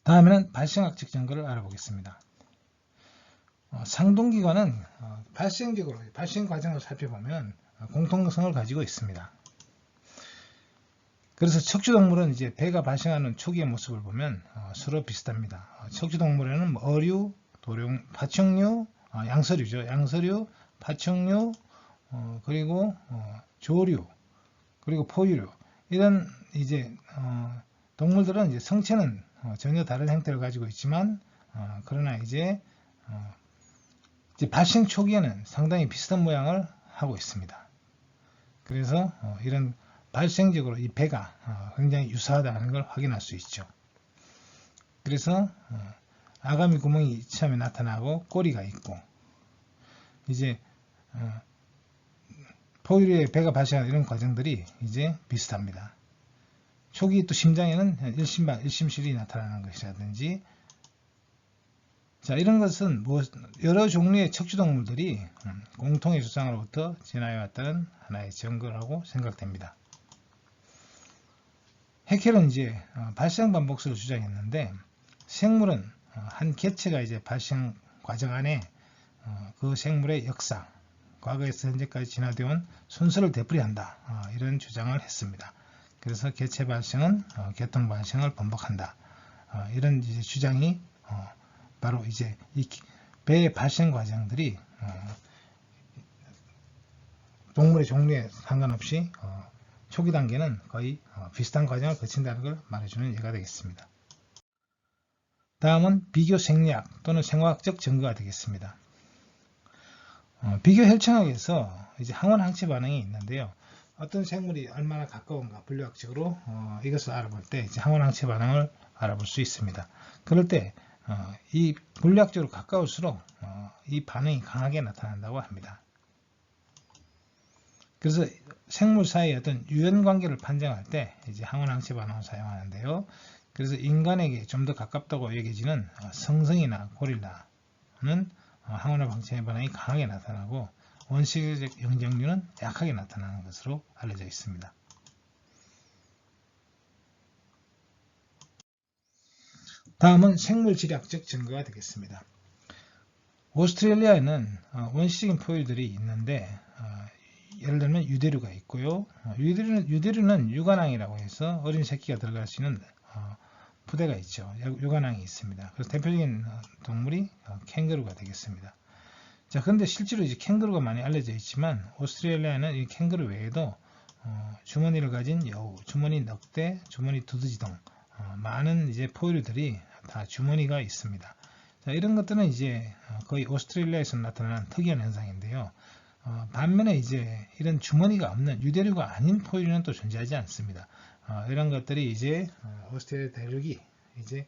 다음에는 발생학적 증거를 알아보겠습니다. 상동기관은 발생적으로 발생 과정을 살펴보면 공통성을 가지고 있습니다. 그래서 척추동물은 이제 배가 발생하는 초기의 모습을 보면 서로 비슷합니다. 척추동물에는 어류, 도룡, 파충류, 양서류죠. 양서류, 파충류, 그리고 조류, 그리고 포유류 이런 이제 동물들은 이제 성체는 전혀 다른 형태를 가지고 있지만 그러나 이제 발생 초기에는 상당히 비슷한 모양을 하고 있습니다. 그래서 이런 발생적으로 이 배가 굉장히 유사하다는 걸 확인할 수 있죠. 그래서 아가미 구멍이 처음에 나타나고 꼬리가 있고 이제 포유류의 배가 발생하는 이런 과정들이 이제 비슷합니다. 초기 또 심장에는 일심실이 나타나는 것이라든지 이런 것은 여러 종류의 척추동물들이 공통의 조상으로부터 진화해왔다는 하나의 증거라고 생각됩니다. 해켈은 이제 발생 반복수를 주장했는데 생물은 한 개체가 이제 발생 과정 안에 그 생물의 역사, 과거에서 현재까지 진화되어 온 순서를 되풀이한다. 이런 주장을 했습니다. 그래서 개체 발생은 계통 발생을 번복한다. 이런 이제 주장이 바로 이제 이 배의 발생 과정들이 동물의 종류에 상관없이 초기 단계는 거의 비슷한 과정을 거친다는 걸 말해주는 예가 되겠습니다. 다음은 비교 생리학 또는 생화학적 증거가 되겠습니다. 비교 혈청학에서 이제 항원 항체 반응이 있는데요. 어떤 생물이 얼마나 가까운가 분류학적으로 이것을 알아볼 때 이제 항원 항체 반응을 알아볼 수 있습니다. 그럴 때 이 분류학적으로 가까울수록 이 반응이 강하게 나타난다고 합니다. 그래서 생물 사이의 어떤 유연 관계를 판정할 때 이제 항원 항체 반응을 사용하는데요. 그래서 인간에게 좀 더 가깝다고 여겨지는 성성이나 고릴라는 항원 항체 반응이 강하게 나타나고 원시적 영장류는 약하게 나타나는 것으로 알려져 있습니다. 다음은 생물지리학적 증거가 되겠습니다. 오스트레일리아에는 원시적인 포유들이 있는데 예를 들면 유대류가 있고요. 유대류는 유관왕이라고 해서 어린 새끼가 들어갈 수 있는 부대가 있죠. 유관왕이 있습니다. 그래서 대표적인 동물이 캥거루가 되겠습니다. 자, 그런데 실제로 이제 캥거루가 많이 알려져 있지만 오스트레일리아는 이 캥거루 외에도 주머니를 가진 여우, 주머니 늑대, 주머니 두더지 등 많은 이제 포유류들이 다 주머니가 있습니다. 자, 이런 것들은 이제 거의 오스트레일리아에서 나타나는 특이한 현상인데요. 반면에 이제 이런 주머니가 없는 유대류가 아닌 포유류는 또 존재하지 않습니다. 이런 것들이 이제 오스트레일리아 대륙이 이제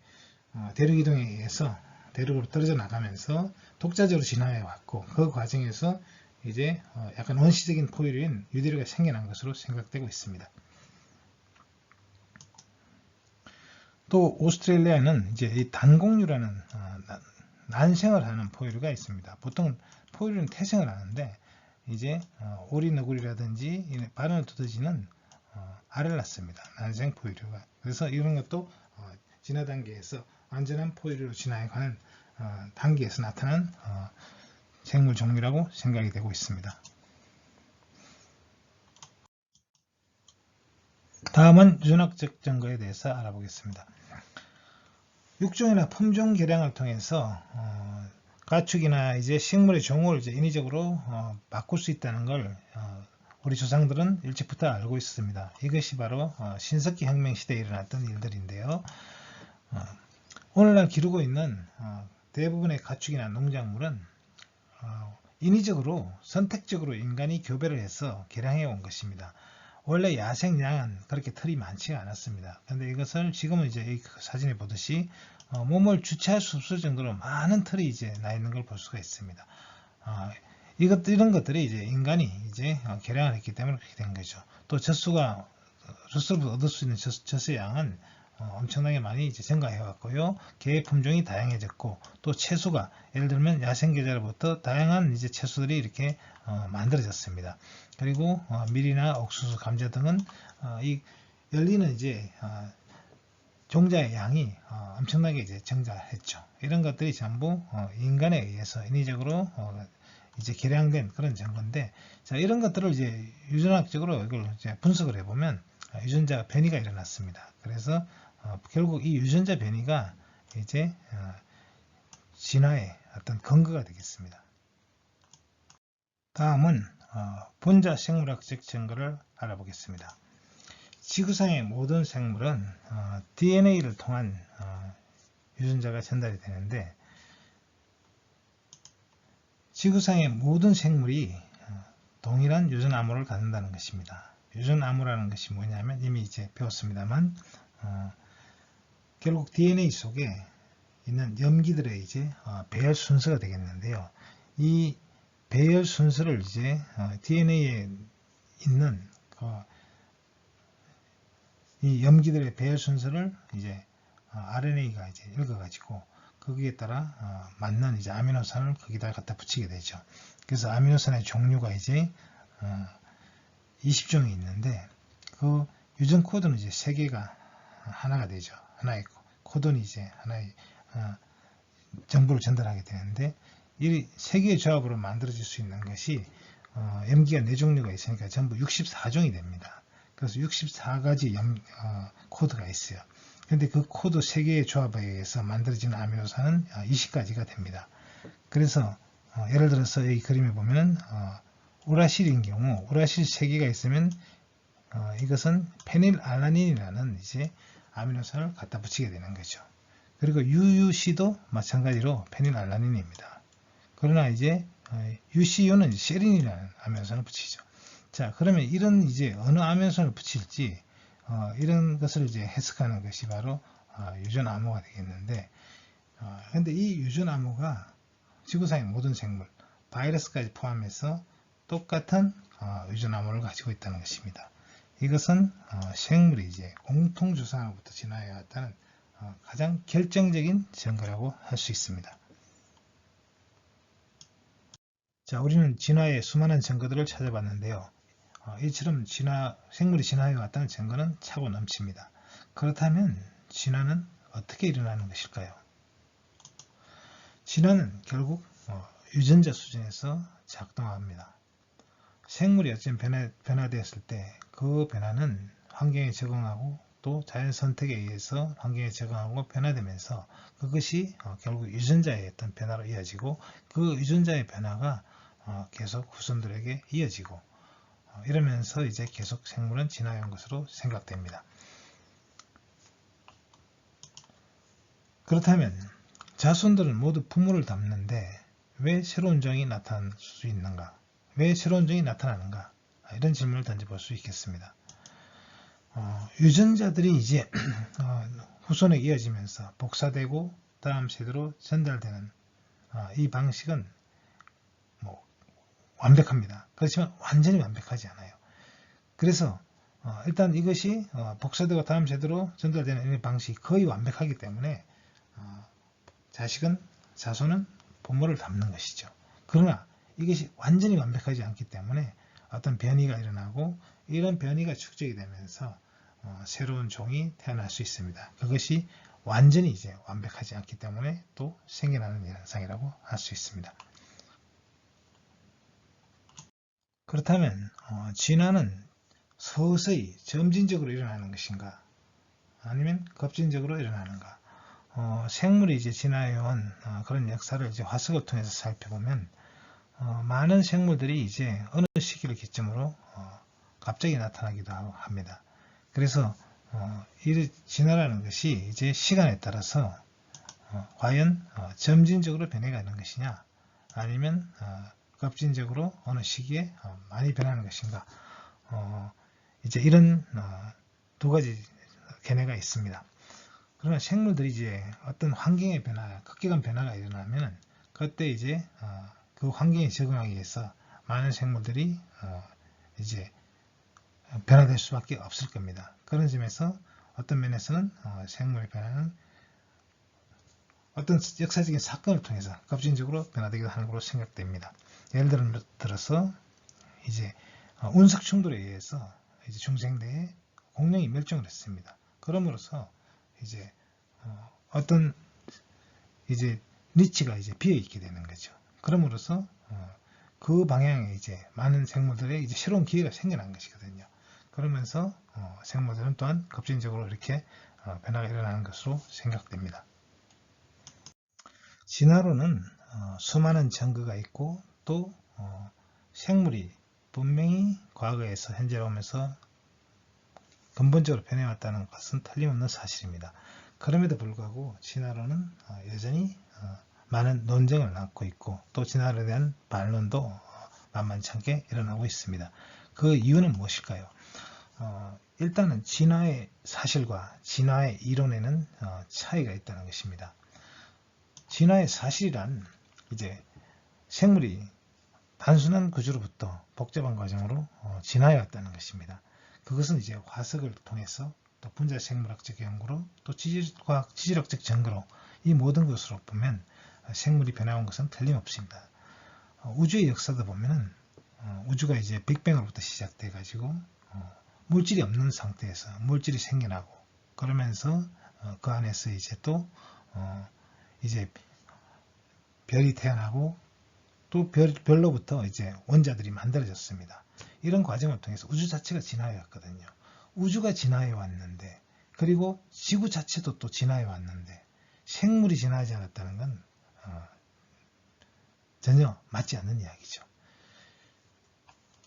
대륙 이동에 의해서 대륙으로 떨어져 나가면서 독자적으로 진화해 왔고 그 과정에서 이제 약간 원시적인 포유류인 유대류가 생겨난 것으로 생각되고 있습니다. 또 오스트레일리아는 이제 이 단공류라는 난생을 하는 포유류가 있습니다. 보통 포유류는 태생을 하는데 이제 오리 너구리라든지 바늘 두더지는 알을 낳습니다. 난생 포유류가. 그래서 이런 것도 진화 단계에서 완전한 포유류로 진화해가는 단계에서 나타난 생물 종류라고 생각이 되고 있습니다. 다음은 유전학적 증거에 대해서 알아보겠습니다. 육종이나 품종 개량을 통해서 가축이나 이제 식물의 종을 이제 인위적으로 바꿀 수 있다는 걸 우리 조상들은 일찍부터 알고 있었습니다. 이것이 바로 신석기 혁명 시대에 일어났던 일들인데요. 오늘날 기르고 있는 대부분의 가축이나 농작물은 인위적으로 선택적으로 인간이 교배를 해서 개량해 온 것입니다. 원래 야생양은 그렇게 털이 많지가 않았습니다. 그런데 이것을 지금은 이제 이 사진에 보듯이 몸을 주체할 수 없을 정도로 많은 털이 이제 나 있는 걸 볼 수가 있습니다. 이런 것들이 이제 인간이 이제 개량을 했기 때문에 그렇게 된 거죠. 또 젖소로부터 얻을 수 있는 젖의 양은 엄청나게 많이 이제 증가해 왔고요. 개의 품종이 다양해졌고 또 채소가 예를 들면 야생계자로부터 다양한 이제 채소들이 이렇게 만들어졌습니다. 그리고 밀이나 옥수수, 감자 등은 이 열리는 이제 종자의 양이 엄청나게 이제 증가했죠. 이런 것들이 전부 인간에 의해서 인위적으로 이제 개량된 그런 증거인데, 자, 이런 것들을 이제 유전학적으로 이걸 이제 분석을 해보면 유전자 변이가 일어났습니다. 그래서 결국 이 유전자 변이가 이제 진화의 어떤 근거가 되겠습니다. 다음은 분자 생물학적 증거를 알아보겠습니다. 지구상의 모든 생물은 DNA를 통한 유전자가 전달이 되는데, 지구상의 모든 생물이 동일한 유전 암호를 갖는다는 것입니다. 유전 암호라는 것이 뭐냐면 이미 이제 배웠습니다만, 결국 DNA 속에 있는 염기들의 이제 배열 순서가 되겠는데요. 이 배열 순서를 이제 DNA에 있는 이 염기들의 배열 순서를 이제 RNA가 이제 읽어가지고 거기에 따라 맞는 이제 아미노산을 거기다 갖다 붙이게 되죠. 그래서 아미노산의 종류가 이제 20종이 있는데, 그 유전 코드는 이제 3개가 하나가 되죠. 하나의 코드는 이제 하나의 정보를 전달하게 되는데, 이 3개의 조합으로 만들어질 수 있는 것이 염기가 4종류가 있으니까 전부 64종이 됩니다. 그래서 64가지 코드가 있어요. 그런데 그 코드 3개의 조합에 의해서 만들어지는 아미노산은 20가지가 됩니다. 그래서 예를 들어서 이 그림에 보면 우라실인 경우 우라실 3개가 있으면 이것은 페닐알라닌이라는 이제 아미노산을 갖다 붙이게 되는 거죠. 그리고 UUC도 마찬가지로 페닐알라닌입니다. 그러나 이제 UCU는 세린이라는 아미노산을 붙이죠. 자, 그러면 이런 이제 어느 아미노산을 붙일지 이런 것을 이제 해석하는 것이 바로 유전 암호가 되겠는데, 근데 이 유전 암호가 지구상의 모든 생물, 바이러스까지 포함해서 똑같은 유전 암호를 가지고 있다는 것입니다. 이것은 생물이 이제 공통조상으로부터 진화해 왔다는 가장 결정적인 증거라고 할 수 있습니다. 자, 우리는 진화의 수많은 증거들을 찾아봤는데요. 이처럼 생물이 진화해 왔다는 증거는 차고 넘칩니다. 그렇다면 진화는 어떻게 일어나는 것일까요? 진화는 결국 유전자 수준에서 작동합니다. 생물이 어쨌든 변화되었을 때 그 변화는 환경에 적응하고 또 자연 선택에 의해서 환경에 적응하고 변화되면서 그것이 결국 유전자의 어떤 변화로 이어지고, 그 유전자의 변화가 계속 후손들에게 이어지고 이러면서 이제 계속 생물은 진화해온 것으로 생각됩니다. 그렇다면 자손들은 모두 부모를 닮는데 왜 새로운 종이 나타날 수 있는가? 왜 새로운 종이 나타나는가? 이런 질문을 던져볼 수 있겠습니다. 유전자들이 이제 후손에 이어지면서 복사되고 다음 세대로 전달되는 이 방식은 완벽합니다. 그렇지만 완전히 완벽하지 않아요. 그래서 일단 이것이 복사되고 다음 세대로 전달되는 이 방식이 거의 완벽하기 때문에 자손은 부모를 닮는 것이죠. 그러나 이것이 완전히 완벽하지 않기 때문에 어떤 변이가 일어나고 이런 변이가 축적이 되면서 새로운 종이 태어날 수 있습니다. 그것이 완전히 이제 완벽하지 않기 때문에 또 생겨나는 현상이라고 할 수 있습니다. 그렇다면 진화는 서서히 점진적으로 일어나는 것인가, 아니면 급진적으로 일어나는가? 생물이 이제 진화해온 그런 역사를 이제 화석을 통해서 살펴보면 많은 생물들이 이제 어느 시기를 기점으로 갑자기 나타나기도 합니다. 그래서 이 진화라는 것이 이제 시간에 따라서 과연 점진적으로 변해가는 것이냐, 아니면 급진적으로 어느 시기에 많이 변하는 것인가, 이제 이런 두 가지 견해가 있습니다. 그러면 생물들이 이제 어떤 환경의 변화, 급격한 변화가 일어나면 그때 이제 그 환경에 적응하기 위해서 많은 생물들이 이제 변화될 수밖에 없을 겁니다. 그런 점에서 어떤 면에서는 생물의 변화는 어떤 역사적인 사건을 통해서 급진적으로 변화되기도 하는 것으로 생각됩니다. 예를 들어서 이제 운석 충돌에 의해서 이제 중생대에 공룡이 멸종을 했습니다. 그럼으로써 이제 어떤 이제 니치가 이제 비어 있게 되는 거죠. 그럼으로써 그 방향에 이제 많은 생물들의 이제 새로운 기회가 생겨난 것이거든요. 그러면서 생물들은 또한 급진적으로 이렇게 변화가 일어나는 것으로 생각됩니다. 진화론은 수많은 증거가 있고 또 생물이 분명히 과거에서 현재로 오면서 근본적으로 변해왔다는 것은 틀림없는 사실입니다. 그럼에도 불구하고 진화론은 여전히 많은 논쟁을 낳고 있고 또 진화론에 대한 반론도 만만치 않게 일어나고 있습니다. 그 이유는 무엇일까요? 일단은 진화의 사실과 진화의 이론에는 차이가 있다는 것입니다. 진화의 사실이란 이제 생물이 단순한 구조로부터 복잡한 과정으로 진화해 왔다는 것입니다. 그것은 이제 화석을 통해서 또 분자 생물학적 연구로 또 지질학적 증거로 이 모든 것으로 보면 생물이 변해온 것은 틀림없습니다. 우주의 역사도 보면은 우주가 이제 빅뱅으로부터 시작돼 가지고 물질이 없는 상태에서 물질이 생겨나고 그러면서 그 안에서 이제 또 이제 별이 태어나고 또 별로부터 이제 원자들이 만들어졌습니다. 이런 과정을 통해서 우주 자체가 진화해 왔거든요. 우주가 진화해 왔는데 그리고 지구 자체도 또 진화해 왔는데 생물이 진화하지 않았다는 건 전혀 맞지 않는 이야기죠.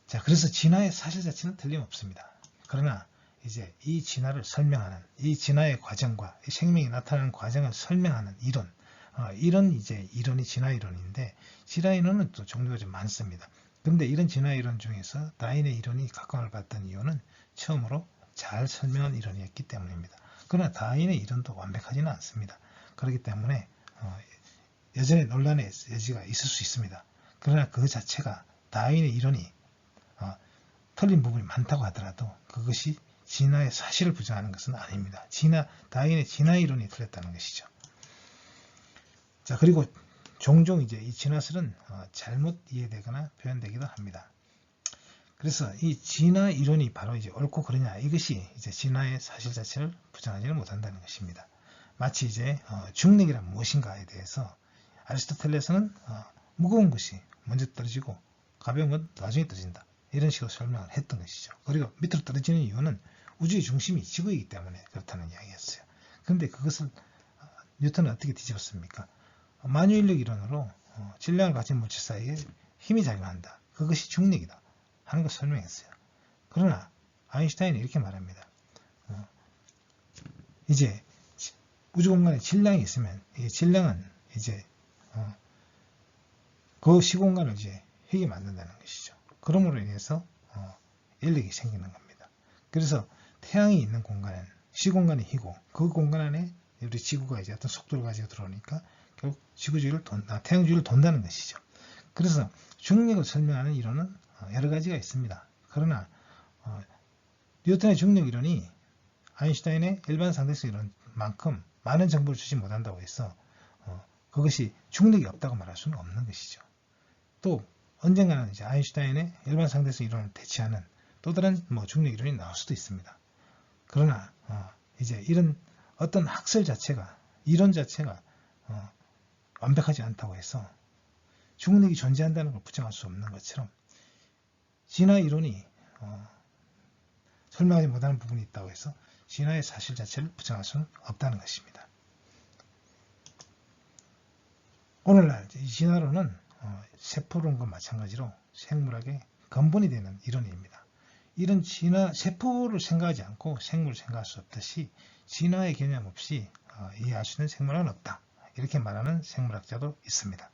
자, 그래서 진화의 사실 자체는 틀림없습니다. 그러나 이제 이 진화를 설명하는 이 진화의 과정과 이 생명이 나타나는 과정을 설명하는 이론, 이런 이제 이론이 진화 이론인데 진화 이론은 또 종류가 좀 많습니다. 그런데 이런 진화 이론 중에서 다윈의 이론이 각광을 받던 이유는 처음으로 잘 설명한 이론이었기 때문입니다. 그러나 다윈의 이론도 완벽하지는 않습니다. 그렇기 때문에 여전히 논란의 여지가 있을 수 있습니다. 그러나 그 자체가 다윈의 이론이 틀린 부분이 많다고 하더라도 그것이 진화의 사실을 부정하는 것은 아닙니다. 다윈의 진화 이론이 틀렸다는 것이죠. 자, 그리고 종종 이제 이 진화설은 잘못 이해되거나 표현되기도 합니다. 그래서 이 진화 이론이 바로 이제 옳고 그르냐 이것이 이제 진화의 사실 자체를 부정하지는 못한다는 것입니다. 마치 이제 중력이란 무엇인가에 대해서 아리스토텔레스는 무거운 것이 먼저 떨어지고 가벼운 건 나중에 떨어진다. 이런 식으로 설명을 했던 것이죠. 그리고 밑으로 떨어지는 이유는 우주의 중심이 지구이기 때문에 그렇다는 이야기였어요. 그런데 그것을 뉴턴은 어떻게 뒤집었습니까? 만유인력 이론으로 질량을 가진 물질 사이에 힘이 작용한다. 그것이 중력이다. 하는 것을 설명했어요. 그러나 아인슈타인은 이렇게 말합니다. 이제 우주 공간에 질량이 있으면 이 질량은 이제 그 시공간을 이제 휘게 만든다는 것이죠. 그러므로 인해서 인력이 생기는 겁니다. 그래서 태양이 있는 공간은 시공간이 휘고 그 공간 안에 우리 지구가 이제 어떤 속도를 가지고 들어오니까 결국 태양 주위를 돈다는 것이죠. 그래서 중력을 설명하는 이론은 여러 가지가 있습니다. 그러나 뉴턴의 중력 이론이 아인슈타인의 일반 상대성 이론만큼 많은 정보를 주지 못한다고 해서 그것이 중력이 없다고 말할 수는 없는 것이죠. 또 언젠가는 이제 아인슈타인의 일반 상대성 이론을 대체하는 또 다른 중력 이론이 나올 수도 있습니다. 그러나 이제 이런 어떤 학설 자체가 이론 자체가 완벽하지 않다고 해서 중력이 존재한다는 걸 부정할 수 없는 것처럼 진화 이론이 설명하지 못하는 부분이 있다고 해서 진화의 사실 자체를 부정할 수는 없다는 것입니다. 오늘날 이 진화론은 세포론과 마찬가지로 생물학의 근본이 되는 이론입니다. 이런 세포를 생각하지 않고 생물을 생각할 수 없듯이 진화의 개념 없이 이해할 수 있는 생물학은 없다. 이렇게 말하는 생물학자도 있습니다.